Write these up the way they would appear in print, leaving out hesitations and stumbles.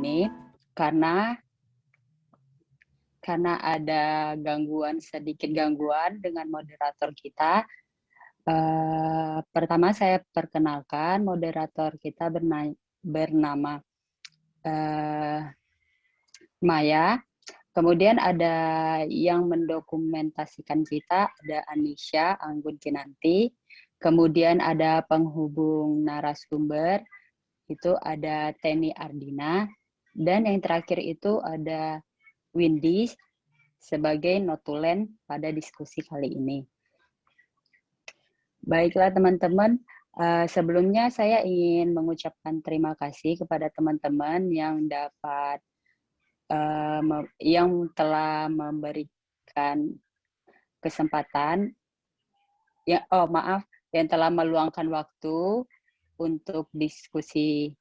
ini karena ada sedikit gangguan dengan moderator kita. Pertama saya perkenalkan, moderator kita bernama Maya. Kemudian ada yang mendokumentasikan kita, ada Anisha Anggun Kinanti. Kemudian ada penghubung narasumber, itu ada Teni Ardina. Dan yang terakhir itu ada Windy sebagai notulen pada diskusi kali ini. Baiklah teman-teman, sebelumnya saya ingin mengucapkan terima kasih kepada teman-teman yang telah memberikan kesempatan, yang telah meluangkan waktu untuk diskusi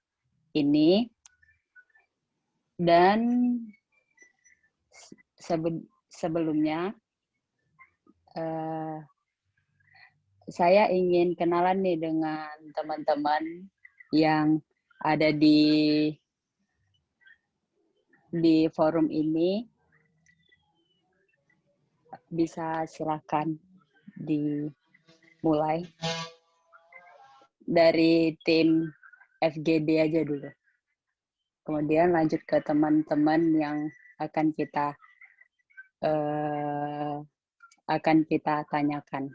ini. Dan sebelumnya saya ingin kenalan nih dengan teman-teman yang ada di forum ini. Bisa silakan dimulai dari tim FGD aja dulu. Kemudian lanjut ke teman-teman yang akan kita tanyakan.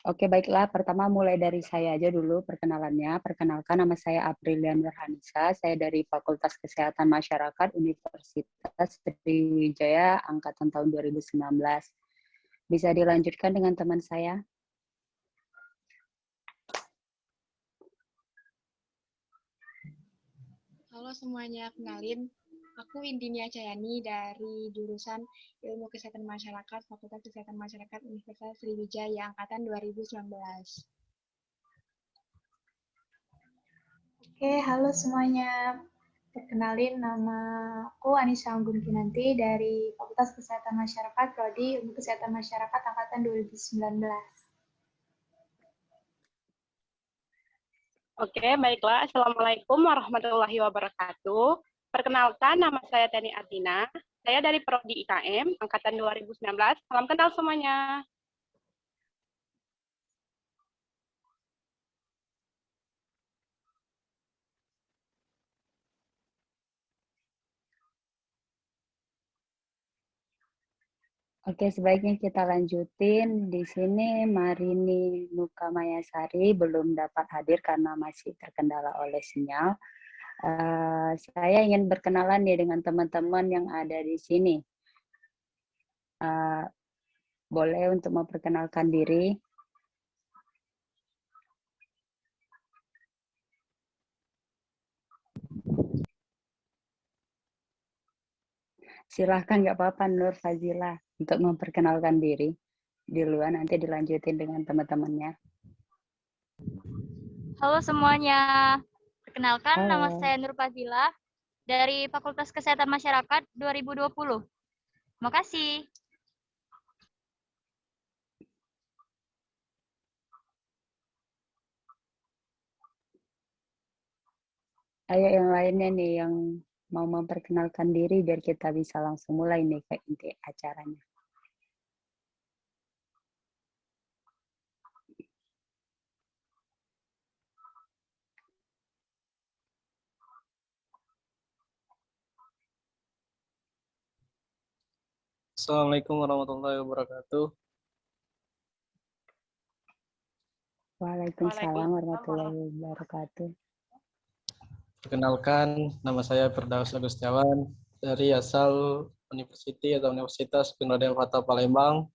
Oke, baiklah. Pertama mulai dari saya aja dulu perkenalannya. Perkenalkan, nama saya Aprilian Nurhanisa. Saya dari Fakultas Kesehatan Masyarakat Universitas Sriwijaya angkatan tahun 2019. Bisa dilanjutkan dengan teman saya? Halo semuanya, kenalin. Aku Indinia Cayani dari jurusan Ilmu Kesehatan Masyarakat, Fakultas Kesehatan Masyarakat Universitas Sriwijaya, angkatan 2019. Oke, halo semuanya. Perkenalin, nama aku Anissa Anggun Kinanti dari Fakultas Kesehatan Masyarakat, Prodi Ilmu Kesehatan Masyarakat, angkatan 2019. Oke, baiklah. Assalamualaikum warahmatullahi wabarakatuh. Perkenalkan, nama saya Teni Ardina. Saya dari Prodi IKM, angkatan 2019. Salam kenal semuanya. Oke, sebaiknya kita lanjutin. Di sini Marini Nukamayasari belum dapat hadir karena masih terkendala oleh sinyal. Saya ingin berkenalan nih dengan teman-teman yang ada di sini. Boleh untuk memperkenalkan diri? Silahkan, nggak apa-apa Nur Fazila untuk memperkenalkan diri. Di luar nanti dilanjutin dengan teman-temannya. Halo semuanya, perkenalkan nama Halo. saya Nur Fazila dari Fakultas Kesehatan Masyarakat 2020. Terima kasih. Ayo yang lainnya nih yang mau memperkenalkan diri biar kita bisa langsung mulai nih ke inti acaranya. Assalamualaikum warahmatullahi wabarakatuh. Waalaikumsalam warahmatullahi wabarakatuh. Perkenalkan, nama saya Firdaus Agustiawan dari asal Universitas Penerangan Fatah Palembang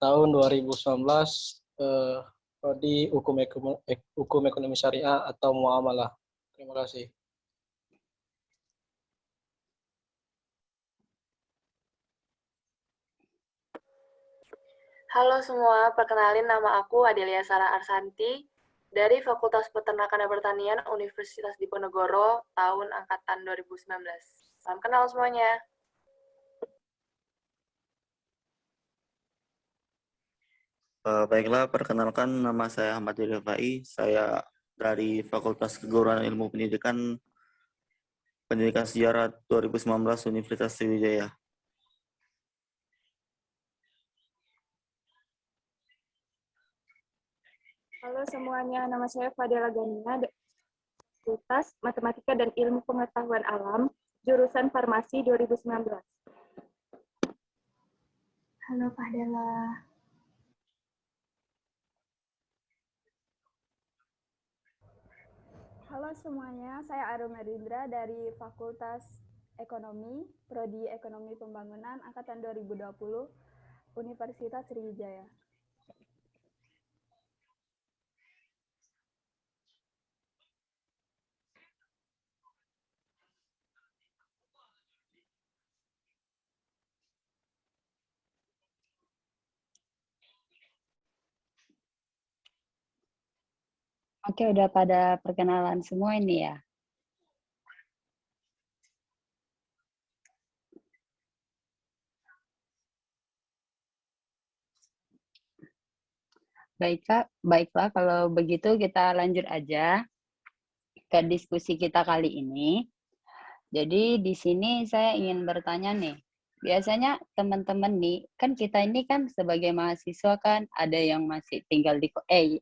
tahun 2019, prodi Hukum Ekonomi Syariah atau Muamalah. Terima kasih. Halo semua, perkenalin nama aku Adelia Sarah Arsanti dari Fakultas Peternakan dan Pertanian Universitas Diponegoro tahun angkatan 2019. Salam kenal semuanya. Baiklah, perkenalkan nama saya Ahmad Rifai. Saya dari Fakultas Keguruan Ilmu Pendidikan Sejarah 2019 Universitas Sriwijaya. Halo semuanya, nama saya Fadela Ganina, Fakultas Matematika dan Ilmu Pengetahuan Alam, jurusan Farmasi 2019. Halo Fadela. Halo semuanya, saya Arum Merindra dari Fakultas Ekonomi, Prodi Ekonomi Pembangunan, Angkatan 2020, Universitas Sriwijaya. Oke, udah pada perkenalan semua ini ya. Baiklah kalau begitu kita lanjut aja ke diskusi kita kali ini. Jadi di sini saya ingin bertanya nih, biasanya teman-teman nih, kan kita ini kan sebagai mahasiswa kan ada yang masih tinggal di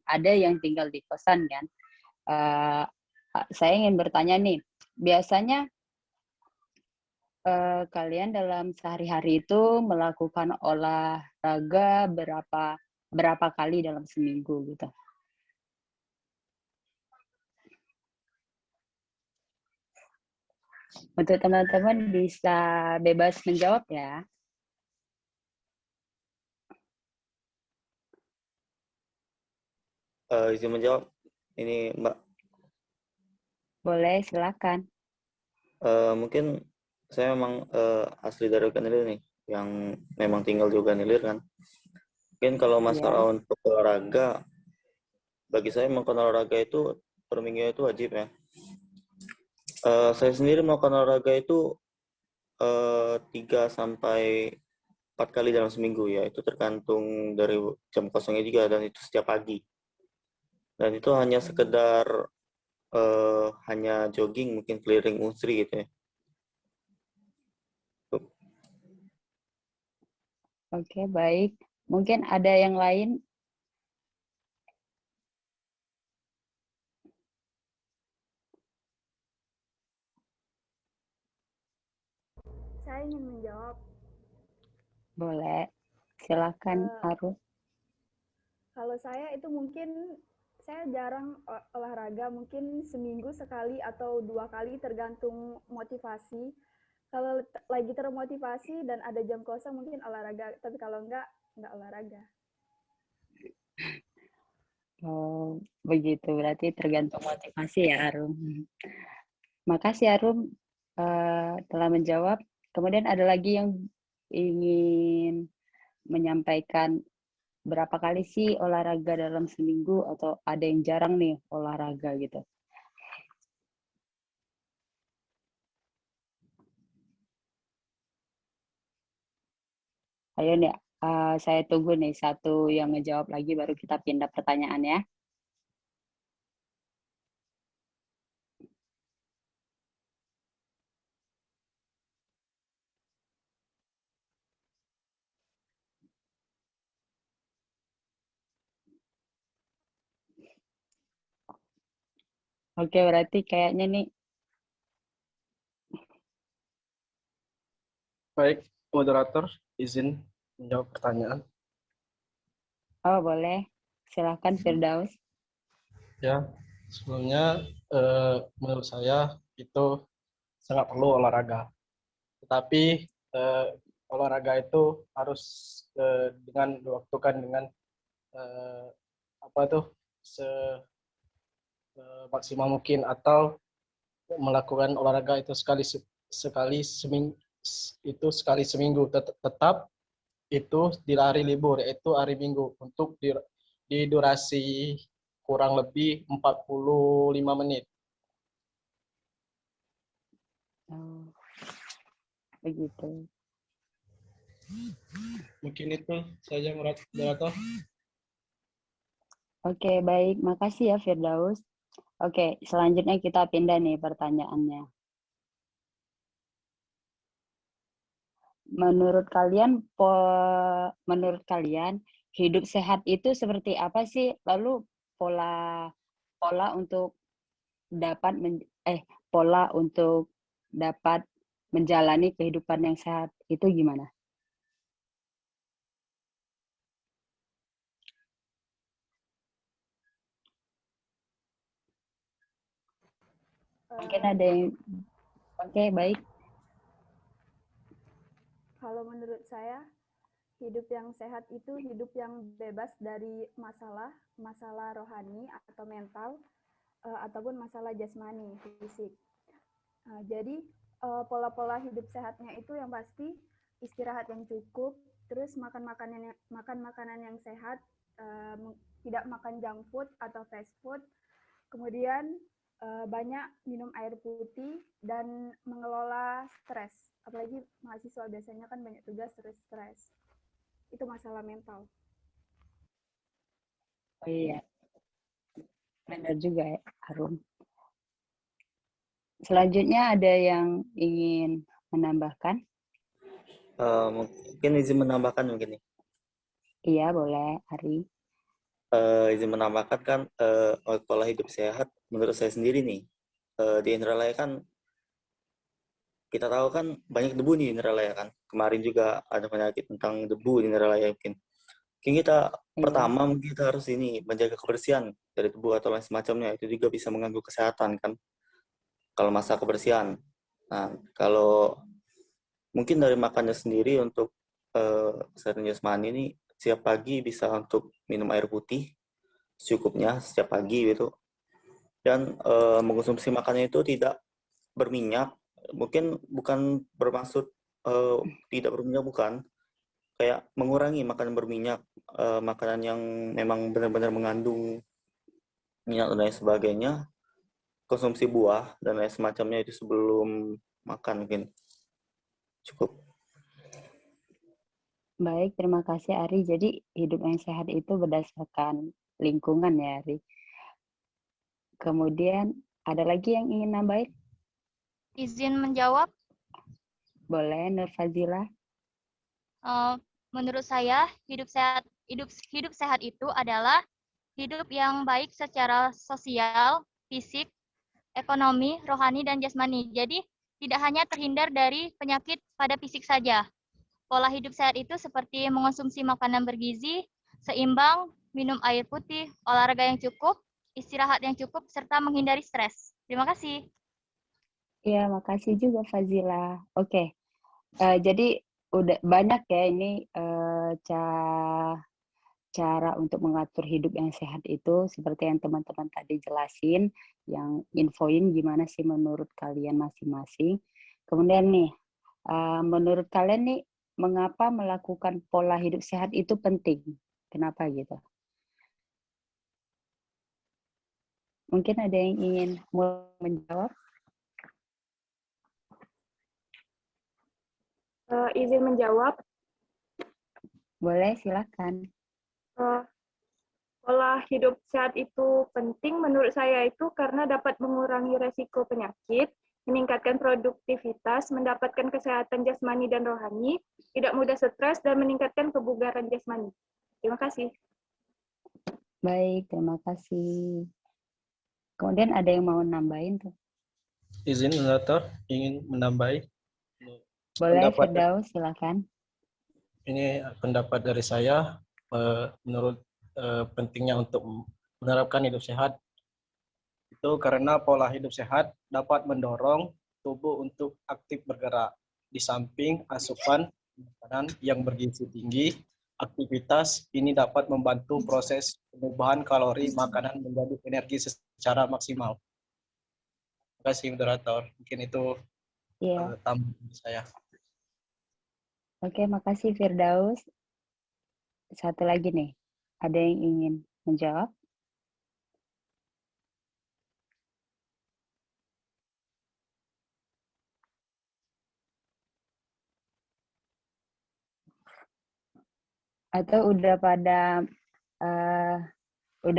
ada yang tinggal di kosan kan. Saya ingin bertanya nih, biasanya kalian dalam sehari-hari itu melakukan olahraga berapa kali dalam seminggu gitu? Untuk teman-teman bisa bebas menjawab ya. Izin menjawab, ini Mbak. Boleh, silakan. Mungkin saya memang asli dari Organilir nih, yang memang tinggal di Organilir kan. Mungkin kalau masalah untuk olahraga, bagi saya melakukan olahraga itu per minggu itu wajib ya. Saya sendiri melakukan olahraga itu 3 sampai 4 kali dalam seminggu ya, itu tergantung dari jam kosongnya juga, dan itu setiap pagi. Dan itu hanya sekedar hanya jogging, mungkin keliling Unsri gitu ya. Oke, baik. Mungkin ada yang lain? Saya ingin menjawab. Boleh, silakan Arum. Kalau saya itu mungkin saya jarang olahraga, mungkin seminggu sekali atau 2 kali tergantung motivasi. Kalau lagi termotivasi dan ada jam kosong mungkin olahraga, tapi kalau enggak olahraga. Oh, begitu. Berarti tergantung motivasi ya, Arum. Makasih Arum telah menjawab. Kemudian ada lagi yang ingin menyampaikan berapa kali sih olahraga dalam seminggu, atau ada yang jarang nih olahraga gitu? Ayo nih, saya tunggu nih satu yang ngejawab lagi, baru kita pindah pertanyaan ya. Oke, berarti kayaknya nih. Baik, moderator, izin menjawab pertanyaan. Oh, boleh. Silakan Firdaus. Ya, sebelumnya menurut saya itu sangat perlu olahraga. Tetapi olahraga itu harus dengan diwaktukan dengan maksimal mungkin, atau melakukan olahraga itu sekali seminggu, tetap itu di hari libur, yaitu hari Minggu, untuk di durasi kurang lebih 45 menit. Oh, begitu. Mungkin itu saja, moderator. Oke, baik. Makasih ya, Firdaus. Oke, selanjutnya kita pindah nih pertanyaannya. Menurut kalian hidup sehat itu seperti apa sih? Lalu pola untuk dapat menjalani kehidupan yang sehat itu gimana? Mungkin ada yang oke, baik. Kalau menurut saya, hidup yang sehat itu hidup yang bebas dari masalah rohani atau mental, ataupun masalah jasmani, fisik. Jadi pola-pola hidup sehatnya itu yang pasti istirahat yang cukup, terus makan makanan yang sehat, tidak makan junk food atau fast food, kemudian banyak minum air putih dan mengelola stres. Apalagi mahasiswa biasanya kan banyak tugas, terus stres. Itu masalah mental. Oh iya, benar juga ya, Harum. Selanjutnya ada yang ingin menambahkan? Mungkin izin menambahkan mungkin nih. Iya, boleh, Ari. Izin menambahkan kan pola hidup sehat menurut saya sendiri nih, di Indralaya kan kita tahu kan banyak debu di Indralaya kan. Kemarin juga ada penyakit tentang debu di Indralaya mungkin. Mungkin kita pertama mungkin kita harus ini menjaga kebersihan dari debu atau lain semacamnya, itu juga bisa mengganggu kesehatan kan kalau masa kebersihan. Nah, kalau mungkin dari makannya sendiri untuk kesehatan jasmani ini, setiap pagi bisa untuk minum air putih secukupnya setiap pagi gitu, dan mengkonsumsi makannya itu tidak berminyak. Mungkin bukan bermaksud tidak berminyak, bukan, kayak mengurangi makanan berminyak, makanan yang memang benar-benar mengandung minyak dan lain sebagainya, konsumsi buah dan lain semacamnya itu sebelum makan mungkin cukup. Baik, terima kasih Ari. Jadi hidup yang sehat itu berdasarkan lingkungan ya, Ari. Kemudian ada lagi yang ingin nambahin? Izin menjawab? Boleh, Nur Fazila. Menurut saya hidup sehat itu adalah hidup yang baik secara sosial, fisik, ekonomi, rohani, dan jasmani. Jadi tidak hanya terhindar dari penyakit pada fisik saja. Pola hidup sehat itu seperti mengonsumsi makanan bergizi, seimbang, minum air putih, olahraga yang cukup, istirahat yang cukup, serta menghindari stres. Terima kasih. Iya, makasih juga Fazila. Oke, jadi udah banyak ya ini cara untuk mengatur hidup yang sehat itu seperti yang teman-teman tadi jelasin, yang infoin gimana sih menurut kalian masing-masing. Kemudian nih, menurut kalian nih, mengapa melakukan pola hidup sehat itu penting? Kenapa gitu? Mungkin ada yang ingin menjawab? Izin menjawab. Boleh, silakan. Pola hidup sehat itu penting menurut saya itu karena dapat mengurangi resiko penyakit, meningkatkan produktivitas, mendapatkan kesehatan jasmani dan rohani, tidak mudah stres, dan meningkatkan kebugaran jasmani. Terima kasih. Baik, terima kasih. Kemudian ada yang mau nambahin tuh? Izin, moderator, ingin menambahi. Boleh, Firdaus, silakan. Ini pendapat dari saya, menurut pentingnya untuk menerapkan hidup sehat itu karena pola hidup sehat dapat mendorong tubuh untuk aktif bergerak. Di samping asupan makanan yang bergizi tinggi, aktivitas ini dapat membantu proses perubahan kalori makanan menjadi energi secara maksimal. Terima kasih, moderator. Mungkin itu tambahan saya. Oke, makasih Firdaus. satu lagi nih, ada yang ingin menjawab? Atau udah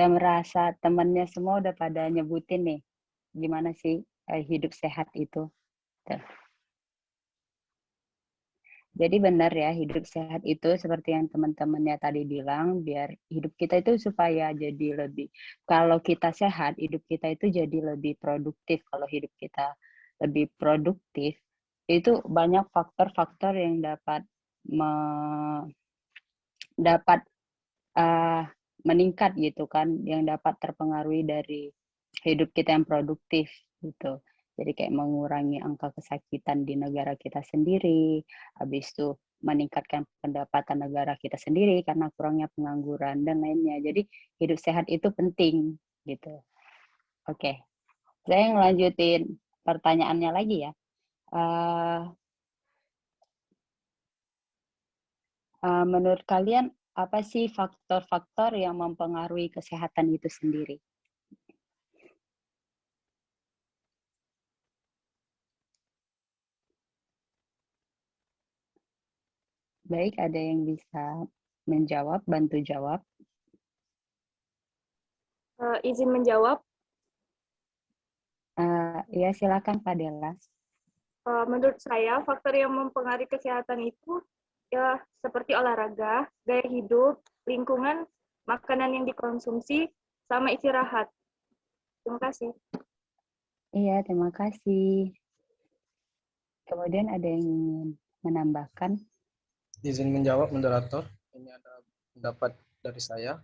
merasa temennya semua udah pada nyebutin nih, gimana sih hidup sehat itu? Tuh. Jadi benar ya, hidup sehat itu seperti yang teman-temannya tadi bilang, biar hidup kita itu supaya jadi lebih, kalau kita sehat, hidup kita itu jadi lebih produktif. Kalau hidup kita lebih produktif, itu banyak faktor-faktor yang dapat meningkat gitu kan, yang dapat terpengaruhi dari hidup kita yang produktif gitu. Jadi kayak mengurangi angka kesakitan di negara kita sendiri, habis itu meningkatkan pendapatan negara kita sendiri karena kurangnya pengangguran dan lainnya. Jadi hidup sehat itu penting gitu. Oke, saya ngelanjutin pertanyaannya lagi ya. Menurut kalian apa sih faktor-faktor yang mempengaruhi kesehatan itu sendiri? Baik, ada yang bisa menjawab, bantu jawab? Izin menjawab. Ya, silakan Pak Della. Menurut saya, faktor yang mempengaruhi kesehatan itu ya seperti olahraga, gaya hidup, lingkungan, makanan yang dikonsumsi, sama istirahat. Terima kasih. Iya, terima kasih. Kemudian ada yang ingin menambahkan? Izin menjawab, moderator. Ini ada pendapat dari saya.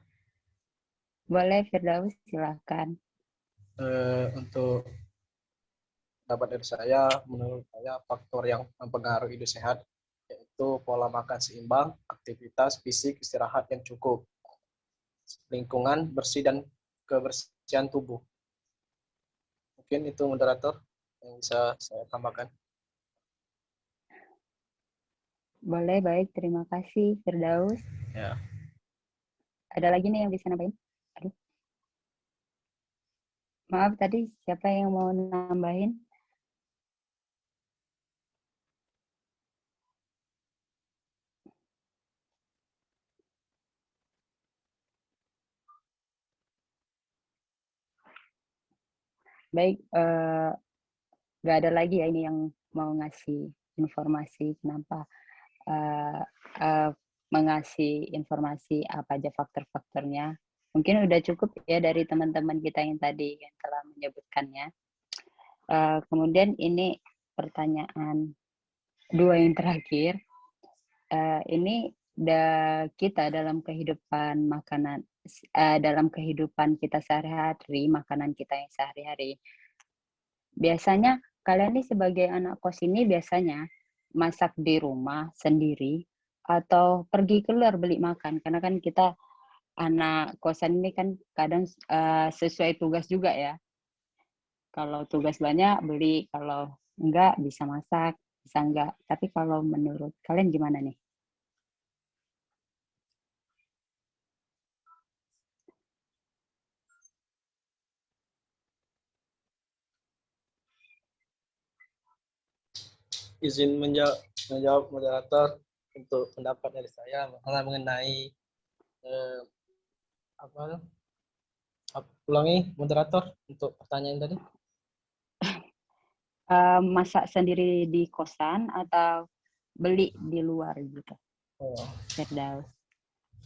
Boleh, Firdaus, silakan. Untuk pendapat dari saya, menurut saya faktor yang mempengaruhi hidup sehat yaitu pola makan seimbang, aktivitas fisik, istirahat yang cukup, lingkungan bersih dan kebersihan tubuh. Mungkin itu moderator yang bisa saya tambahkan. Boleh, baik. Terima kasih, Firdaus. Ya. Ada lagi nih yang bisa nambahin? Aduh. Maaf, tadi siapa yang mau nambahin? Baik, nggak ada lagi ya ini yang mau ngasih informasi kenapa mengasih informasi apa aja faktor-faktornya. Mungkin udah cukup ya dari teman-teman kita yang tadi yang telah menyebutkannya. Kemudian ini pertanyaan dua yang terakhir. Ini kita dalam kehidupan dalam kehidupan kita sehari-hari, makanan kita yang sehari-hari. Biasanya kalian nih sebagai anak kos ini biasanya masak di rumah sendiri atau pergi keluar beli makan? Karena kan kita anak kosan ini kan kadang sesuai tugas juga ya. Kalau tugas banyak beli, kalau enggak bisa masak, bisa enggak. Tapi kalau menurut kalian gimana nih? Izin menjawab moderator untuk pendapat dari saya mengenai ulangi moderator untuk pertanyaan tadi. Masak sendiri di kosan atau beli di luar gitu? Firdaus.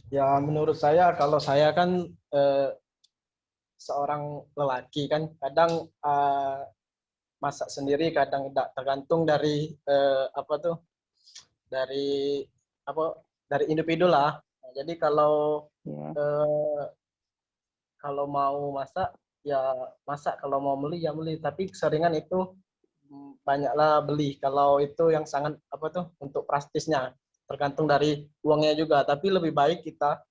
Ya menurut saya, kalau saya kan seorang lelaki kan kadang masak sendiri, kadang tidak, tergantung dari dari individu lah. Nah, jadi kalau kalau mau masak ya masak, kalau mau beli ya beli, tapi keseringan itu banyaklah beli kalau itu yang sangat untuk praktisnya, tergantung dari uangnya juga. Tapi lebih baik kita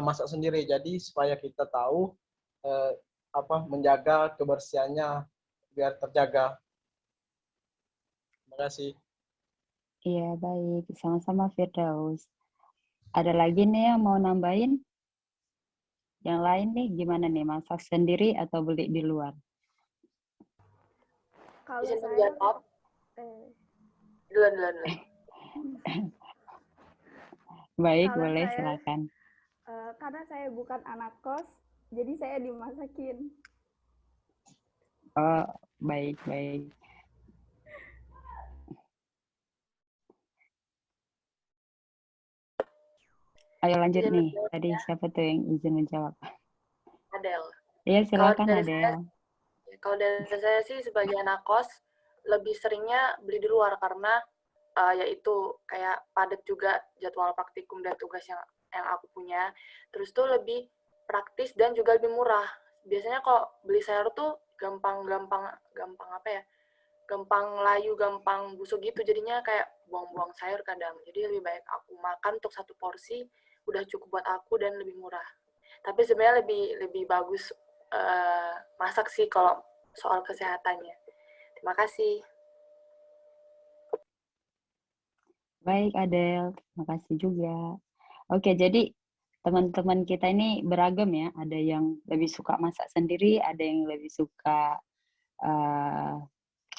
masak sendiri, jadi supaya kita tahu menjaga kebersihannya biar terjaga. Terima kasih. Iya, baik. Sama-sama Firdaus. Ada lagi nih yang mau nambahin? Yang lain nih gimana nih, masak sendiri atau beli di luar? Kalau Izin saya menjawab. duluan. Baik, Kalau boleh saya, silakan. karena saya bukan anak kos, jadi saya dimasakin. Oh, baik. Ayo lanjut Izin nih. menjawab Tadi ya, siapa tuh yang izin menjawab? Adel. Iya, Kalau silakan dari Adel. saya sih sebagai anak kos lebih seringnya beli di luar karena yaitu kayak padat juga jadwal praktikum dan tugas yang aku punya. Terus tuh lebih praktis dan juga lebih murah. Biasanya kalau beli sayur tuh gampang apa ya? Gampang layu, gampang busuk gitu. Jadinya kayak buang-buang sayur kadang. Jadi lebih baik aku makan untuk satu porsi udah cukup buat aku dan lebih murah. Tapi sebenarnya lebih bagus masak sih kalau soal kesehatannya. Terima kasih. Baik Adel, terima kasih juga. Oke, jadi teman-teman kita ini beragam ya. Ada yang lebih suka masak sendiri, ada yang lebih suka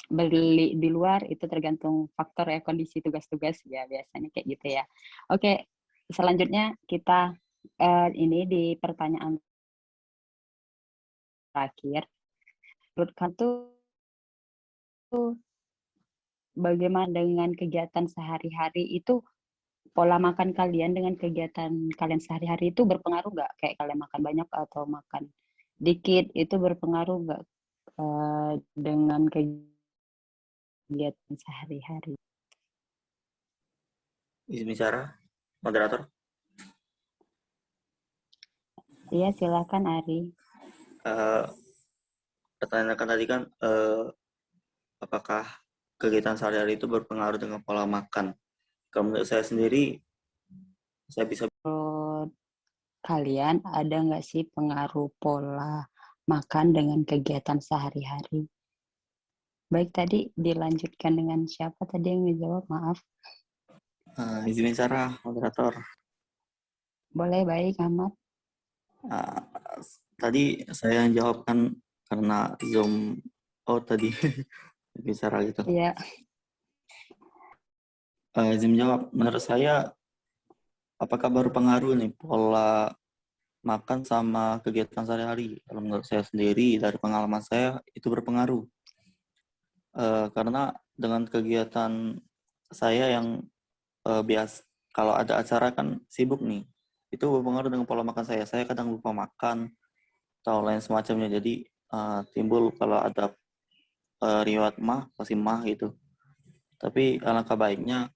beli di luar. Itu tergantung faktor ya, kondisi tugas-tugas ya, biasanya kayak gitu ya. Oke, selanjutnya kita ini di pertanyaan terakhir. Menurut kamu tuh bagaimana dengan kegiatan sehari-hari itu, pola makan kalian dengan kegiatan kalian sehari-hari itu berpengaruh nggak? Kayak kalian makan banyak atau makan dikit, itu berpengaruh nggak dengan kegiatan sehari-hari? Izin bicara, moderator. Iya, silakan Ari. Pertanyaan tadi kan, apakah kegiatan sehari-hari itu berpengaruh dengan pola makan? Kalau menurut saya sendiri, saya bisa. Menurut kalian ada nggak sih pengaruh pola makan dengan kegiatan sehari-hari? Baik, tadi dilanjutkan dengan siapa tadi yang menjawab? Maaf. Izin bicara, moderator. Boleh, baik Ahmad. Tadi saya yang jawab kan karena Zoom tadi bicara gitu. Iya. Izin jawab, menurut saya apakah berpengaruh nih pola makan sama kegiatan sehari-hari? Kalau menurut saya sendiri dari pengalaman saya itu berpengaruh. Karena dengan kegiatan saya yang biasa kalau ada acara kan sibuk nih, itu berpengaruh dengan pola makan saya. Saya kadang lupa makan atau lain semacamnya. Jadi timbul kalau ada riwayat pasti gitu. Tapi alangkah baiknya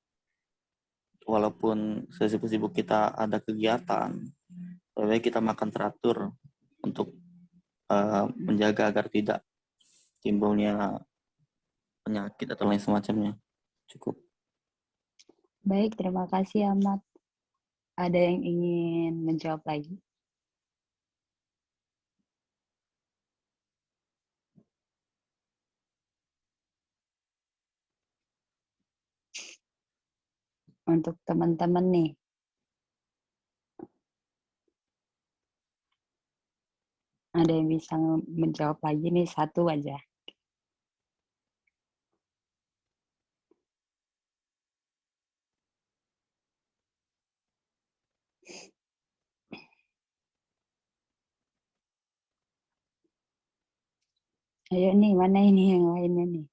walaupun sesibuk-sibuk kita ada kegiatan, lebih baik kita makan teratur untuk menjaga agar tidak timbulnya penyakit atau lain semacamnya. Cukup. Baik, terima kasih Ahmad. Ada yang ingin menjawab lagi? Untuk teman-teman nih, ada yang bisa menjawab lagi nih, satu aja. Ayo nih, mana ini yang lainnya nih?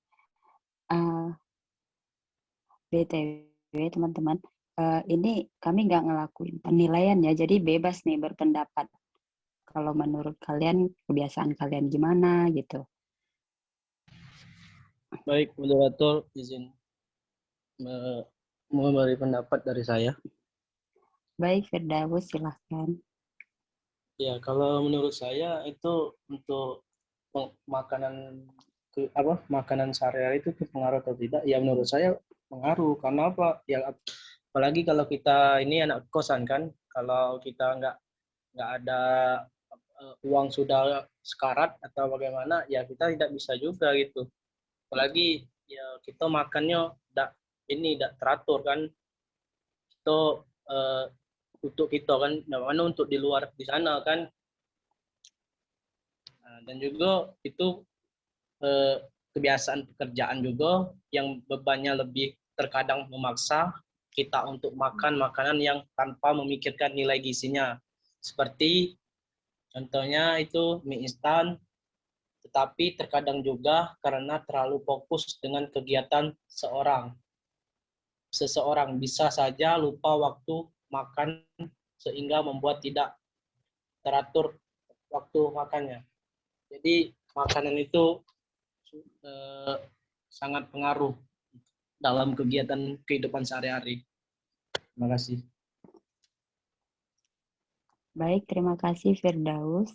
BTW teman-teman, ini kami nggak ngelakuin penilaian ya, jadi bebas nih berpendapat. Kalau menurut kalian, kebiasaan kalian gimana gitu. Baik, moderator izin memberi pendapat dari saya. Baik, Firdaus silahkan. Ya, kalau menurut saya itu untuk makanan makanan sehari-hari itu berpengaruh atau tidak? Ya menurut saya pengaruh. Karena apa? Ya apalagi kalau kita ini anak kosan kan, kalau kita nggak ada uang sudah sekarat atau bagaimana, ya kita tidak bisa juga gitu. Apalagi ya kita makannya tidak teratur kan. Itu untuk kita kan, mana untuk di luar di sana kan. Dan juga itu kebiasaan pekerjaan juga yang bebannya lebih terkadang memaksa kita untuk makan makanan yang tanpa memikirkan nilai gizinya. Seperti contohnya itu mie instan, tetapi terkadang juga karena terlalu fokus dengan kegiatan seseorang bisa saja lupa waktu makan sehingga membuat tidak teratur waktu makannya. Jadi makanan itu sangat pengaruh dalam kegiatan kehidupan sehari-hari. Terima kasih. Baik, terima kasih Firdaus.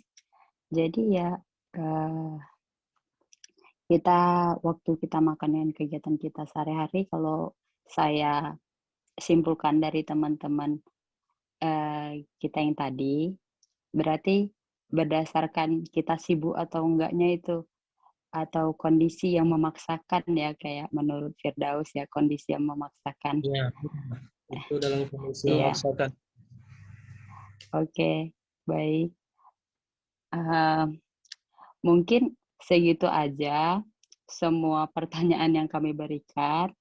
Jadi ya waktu kita makan dengan kegiatan kita sehari-hari, kalau saya simpulkan dari teman-teman kita yang tadi, berarti berdasarkan kita sibuk atau enggaknya itu, atau kondisi yang memaksakan ya, kayak menurut Firdaus ya, kondisi yang memaksakan. Iya, itu dalam kondisi memaksakan. Oke, baik. Mungkin segitu aja semua pertanyaan yang kami berikan.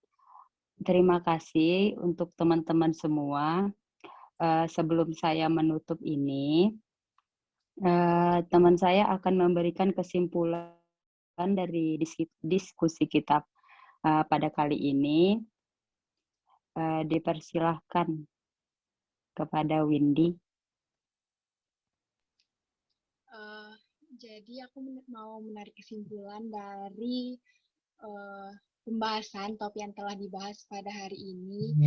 Terima kasih untuk teman-teman semua. Sebelum saya menutup ini, teman saya akan memberikan kesimpulan dari diskusi kita pada kali ini. Dipersilahkan kepada Windy. Jadi aku mau menarik kesimpulan dari pembahasan topik yang telah dibahas pada hari ini.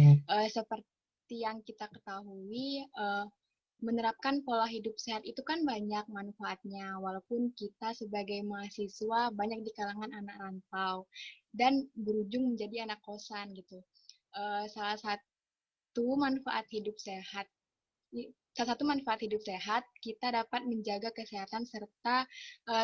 Seperti yang kita ketahui, menerapkan pola hidup sehat itu kan banyak manfaatnya, walaupun kita sebagai mahasiswa banyak di kalangan anak rantau dan berujung menjadi anak kosan gitu. Salah satu manfaat hidup sehat, kita dapat menjaga kesehatan serta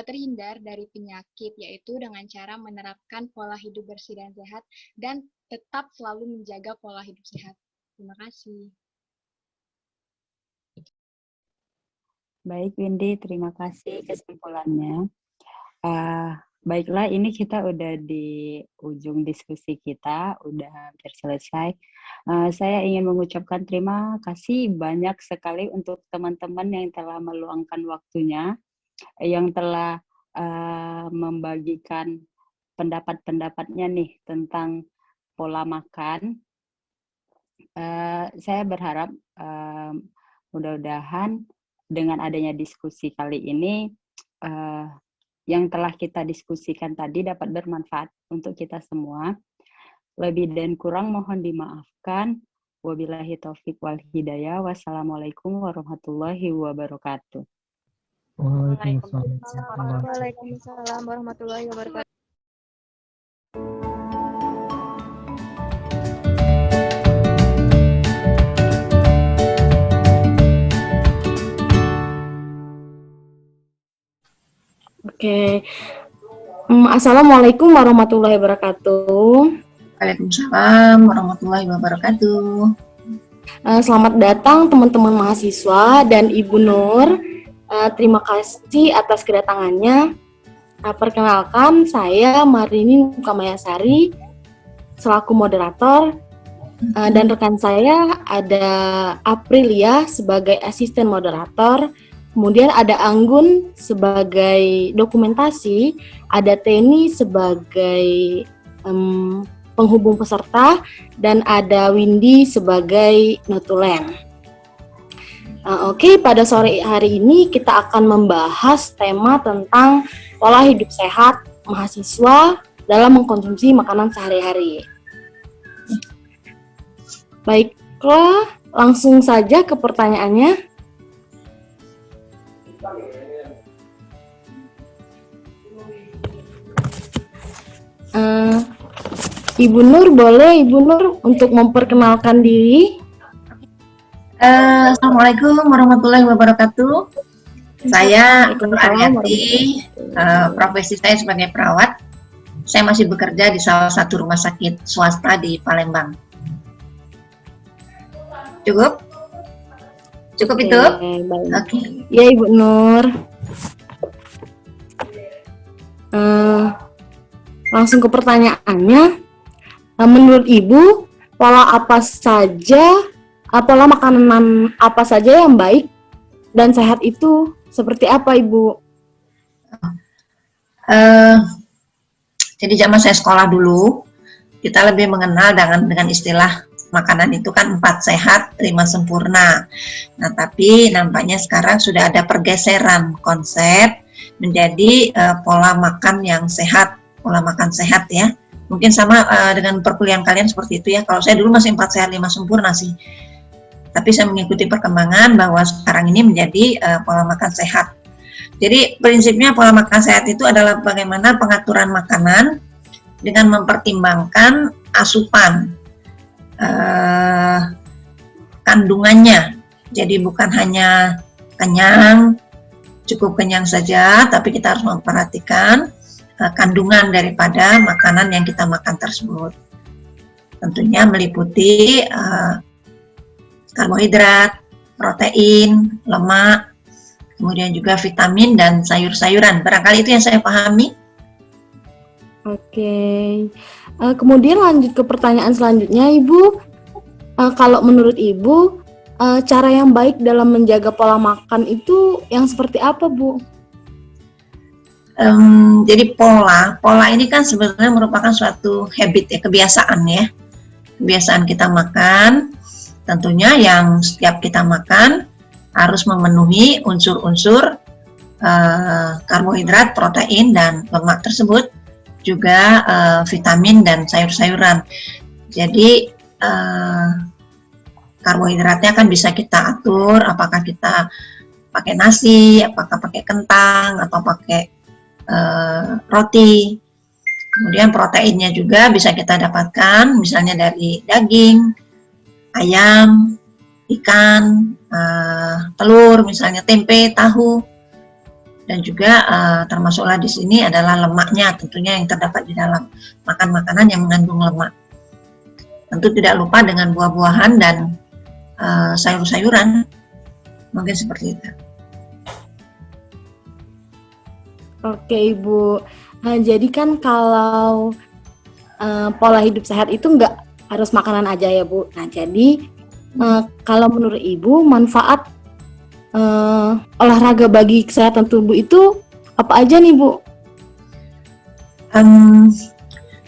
terhindar dari penyakit, yaitu dengan cara menerapkan pola hidup bersih dan sehat dan tetap selalu menjaga pola hidup sehat. Terima kasih. Baik Windy, terima kasih kesimpulannya. Baiklah, ini kita udah di ujung diskusi kita, udah hampir selesai. Saya ingin mengucapkan terima kasih banyak sekali untuk teman-teman yang telah meluangkan waktunya, yang telah membagikan pendapat-pendapatnya nih tentang pola makan. Saya berharap mudah-mudahan dengan adanya diskusi kali ini, yang telah kita diskusikan tadi dapat bermanfaat untuk kita semua. Lebih dan kurang mohon dimaafkan. Wabillahi taufiq wal hidayah. Wassalamualaikum warahmatullahi wabarakatuh. Waalaikumsalam warahmatullahi wabarakatuh. Oke. Assalamualaikum warahmatullahi wabarakatuh. Waalaikumsalam warahmatullahi wabarakatuh. Selamat datang teman-teman mahasiswa dan Ibu Nur. Terima kasih atas kedatangannya. Perkenalkan, saya Marini Mukamayasari selaku moderator, dan rekan saya ada Aprilia sebagai asisten moderator. Kemudian ada Anggun sebagai dokumentasi, ada Teni sebagai penghubung peserta, dan ada Windy sebagai notulen. Oke, pada sore hari ini kita akan membahas tema tentang pola hidup sehat mahasiswa dalam mengkonsumsi makanan sehari-hari. Baiklah, langsung saja ke pertanyaannya. Ibu Nur, boleh Ibu Nur untuk memperkenalkan diri? Assalamualaikum warahmatullahi wabarakatuh. Saya Nur Ariati, profesi saya sebagai perawat. Saya masih bekerja di salah satu rumah sakit swasta di Palembang. Cukup? Cukup itu? Baik. Oke. Ya Ibu Nur. Langsung ke pertanyaannya. Menurut Ibu, pola makanan apa saja yang baik dan sehat itu seperti apa, Ibu? Jadi zaman saya sekolah dulu, kita lebih mengenal dengan istilah makanan itu kan 4 sehat, 5 sempurna. Nah, tapi nampaknya sekarang sudah ada pergeseran konsep menjadi pola makan yang sehat, pola makan sehat ya. Mungkin sama dengan perkuliahan kalian seperti itu ya. Kalau saya dulu masih 4 sehat 5 sempurna sih. Tapi saya mengikuti perkembangan bahwa sekarang ini menjadi pola makan sehat. Jadi prinsipnya pola makan sehat itu adalah bagaimana pengaturan makanan dengan mempertimbangkan asupan, kandungannya. Jadi bukan hanya kenyang, cukup kenyang saja, tapi kita harus memperhatikan kandungan daripada makanan yang kita makan tersebut. Tentunya meliputi karbohidrat, protein, lemak, kemudian juga vitamin dan sayur-sayuran. Barangkali itu yang saya pahami. Oke. Kemudian lanjut ke pertanyaan selanjutnya, Ibu. Kalau menurut Ibu, cara yang baik dalam menjaga pola makan itu yang seperti apa, Bu? Jadi pola ini kan sebenarnya merupakan suatu habit ya, kebiasaan ya. Kebiasaan kita makan, tentunya yang setiap kita makan harus memenuhi unsur-unsur karbohidrat, protein, dan lemak tersebut, juga vitamin dan sayur-sayuran. Jadi karbohidratnya kan bisa kita atur, apakah kita pakai nasi, apakah pakai kentang, atau pakai roti. Kemudian proteinnya juga bisa kita dapatkan misalnya dari daging, ayam, ikan, telur, misalnya tempe, tahu, dan juga termasuklah di sini adalah lemaknya tentunya yang terdapat di dalam makanan yang mengandung lemak. Tentu tidak lupa dengan buah-buahan dan sayur-sayuran, mungkin seperti itu. Oke, Ibu. Nah, jadi kan kalau pola hidup sehat itu nggak harus makanan aja ya, Bu. Nah, jadi kalau menurut Ibu, manfaat olahraga bagi kesehatan tubuh itu apa aja nih, Bu?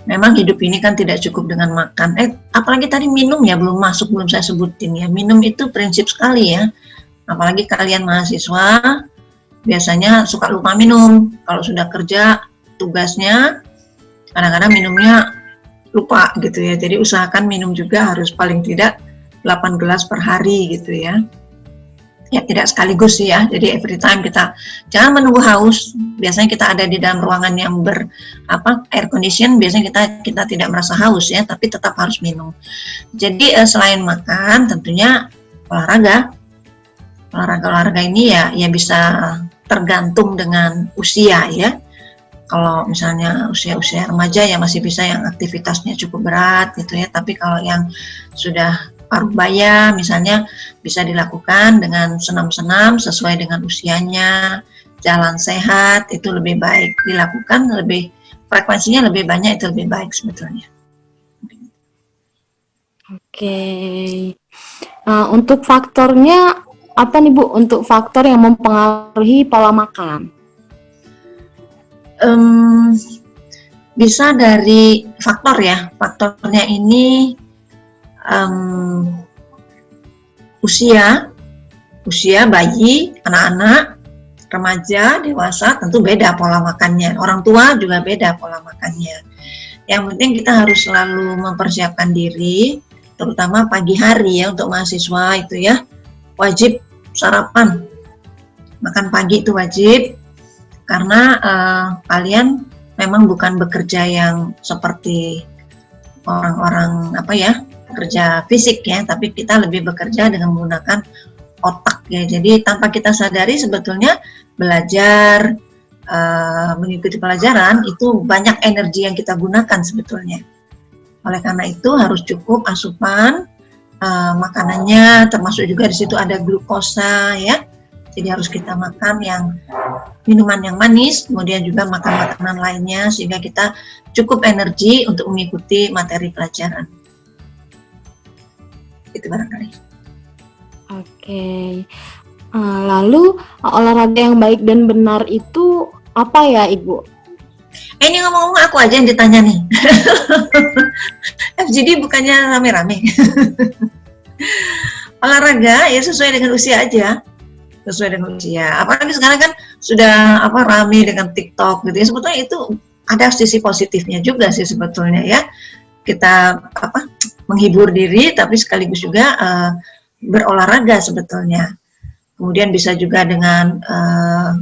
Memang hidup ini kan tidak cukup dengan makan. Apalagi tadi minum ya, belum saya sebutin ya. Minum itu prinsip sekali ya. Apalagi kalian mahasiswa, biasanya suka lupa minum. Kalau sudah kerja tugasnya, kadang-kadang minumnya lupa gitu ya. Jadi usahakan minum juga harus paling tidak 8 gelas per hari gitu ya. Ya tidak sekaligus ya. Jadi every time kita jangan menunggu haus. Biasanya kita ada di dalam ruangan yang air condition, biasanya kita tidak merasa haus ya, tapi tetap harus minum. Jadi selain makan, tentunya olahraga ini ya bisa tergantung dengan usia ya. Kalau misalnya usia remaja ya masih bisa yang aktivitasnya cukup berat gitu ya. Tapi kalau yang sudah paruh baya misalnya bisa dilakukan dengan senam-senam sesuai dengan usianya, jalan sehat itu lebih baik dilakukan, frekuensinya lebih banyak itu lebih baik sebetulnya. Oke. Untuk faktornya apa nih, Bu? Untuk faktor yang mempengaruhi pola makan? Bisa dari faktor ya. Faktornya ini usia bayi, anak-anak, remaja, dewasa tentu beda pola makannya. Orang tua juga beda pola makannya. Yang penting kita harus selalu mempersiapkan diri, terutama pagi hari ya untuk mahasiswa itu ya. Wajib sarapan, makan pagi itu wajib karena kalian memang bukan bekerja yang seperti orang-orang kerja fisik ya, tapi kita lebih bekerja dengan menggunakan otak ya. Jadi tanpa kita sadari sebetulnya belajar, mengikuti pelajaran itu banyak energi yang kita gunakan sebetulnya. Oleh karena itu harus cukup asupan makanannya, termasuk juga di situ ada glukosa ya. Jadi harus kita makan yang minuman yang manis, kemudian juga makan makanan lainnya sehingga kita cukup energi untuk mengikuti materi pelajaran. Itu barangkali. Oke. Lalu olahraga yang baik dan benar itu apa ya, Ibu? Ini ngomong-ngomong aku aja yang ditanya nih. FGD bukannya rame-rame. Olahraga ya sesuai dengan usia aja. Sesuai dengan usia. Apalagi sekarang kan sudah rame dengan TikTok gitu ya. Sebetulnya itu ada sisi positifnya juga sih sebetulnya ya. Kita menghibur diri tapi sekaligus juga berolahraga sebetulnya. Kemudian bisa juga dengan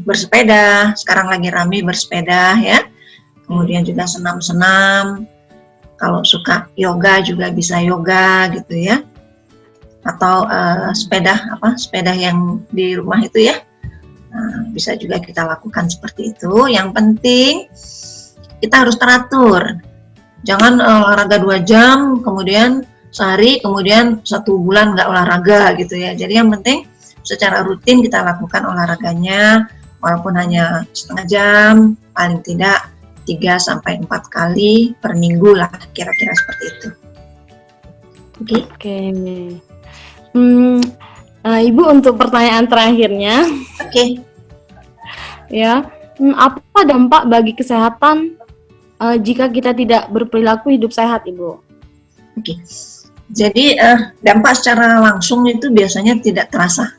bersepeda. Sekarang lagi rame bersepeda ya. Kemudian juga senam-senam. Kalau suka yoga juga bisa yoga gitu ya. Atau sepeda yang di rumah itu ya, bisa juga kita lakukan seperti itu. Yang penting kita harus teratur, jangan olahraga 2 jam kemudian sehari kemudian 1 bulan nggak olahraga gitu ya. Jadi yang penting secara rutin kita lakukan olahraganya, walaupun hanya setengah jam, paling tidak 3-4 kali per minggu lah, kira-kira seperti itu. Oke. Ibu, untuk pertanyaan terakhirnya. Oke. Ya, apa dampak bagi kesehatan jika kita tidak berperilaku hidup sehat, Ibu? Oke. Jadi dampak secara langsung itu biasanya tidak terasa.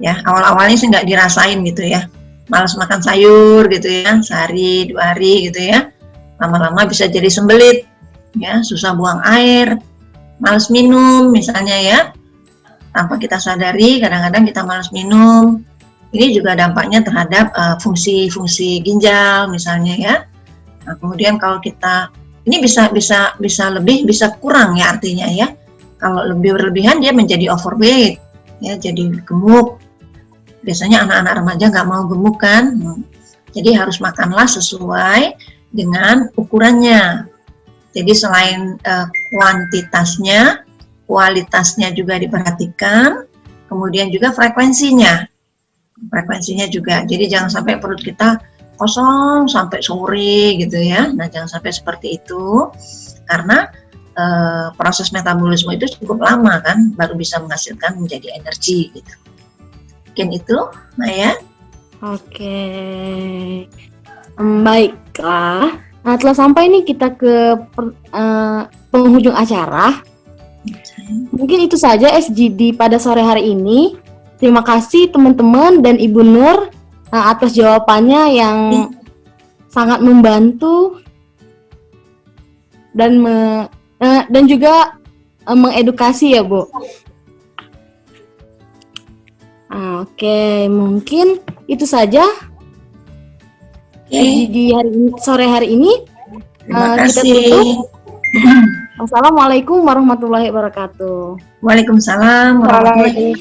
Ya, awal-awalnya sih nggak dirasain gitu ya. Malas makan sayur gitu ya, sehari 2 hari gitu ya. Lama-lama bisa jadi sembelit, ya, susah buang air, malas minum misalnya ya. Tanpa kita sadari, kadang-kadang kita malas minum. Ini juga dampaknya terhadap fungsi-fungsi ginjal misalnya ya. Nah, kemudian kalau kita ini bisa lebih, bisa kurang ya artinya ya. Kalau lebih berlebihan dia menjadi overweight, ya jadi gemuk. Biasanya anak-anak remaja nggak mau gemuk kan. Jadi harus makanlah sesuai dengan ukurannya. Jadi selain kuantitasnya, kualitasnya juga diperhatikan, kemudian juga frekuensinya juga. Jadi jangan sampai perut kita kosong sampai sore gitu ya. Nah, jangan sampai seperti itu, karena proses metabolisme itu cukup lama kan, baru bisa menghasilkan menjadi energi gitu. Mungkin itu, Maya. Oke. Baiklah. Nah, telah sampai nih kita ke penghujung acara. Mungkin itu saja SGD pada sore hari ini. Terima kasih teman-teman dan Ibu Nur atas jawabannya yang sangat membantu dan juga mengedukasi ya, Bu. Oke, mungkin itu saja SGD sore hari ini. Kita tutup. Assalamualaikum warahmatullahi wabarakatuh. Waalaikumsalam warahmatullahi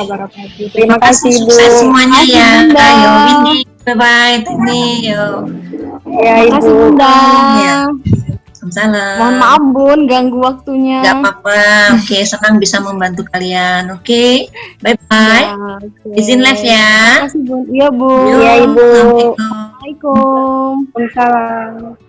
wabarakatuh. Terima kasih, Bu. Sukses semuanya ya. Ayo, Windy. Bye-bye. Ya, Ibu. Bunda. Ya. Waalaikumsalam. Mohon maaf, Bun, ganggu waktunya. Gak apa-apa. Oke, senang bisa membantu kalian. Oke, bye-bye. Ya, Izin live ya. Terima kasih, Bun. Iya, Bu. Iya, Ibu. Assalamualaikum. Waalaikumsalam.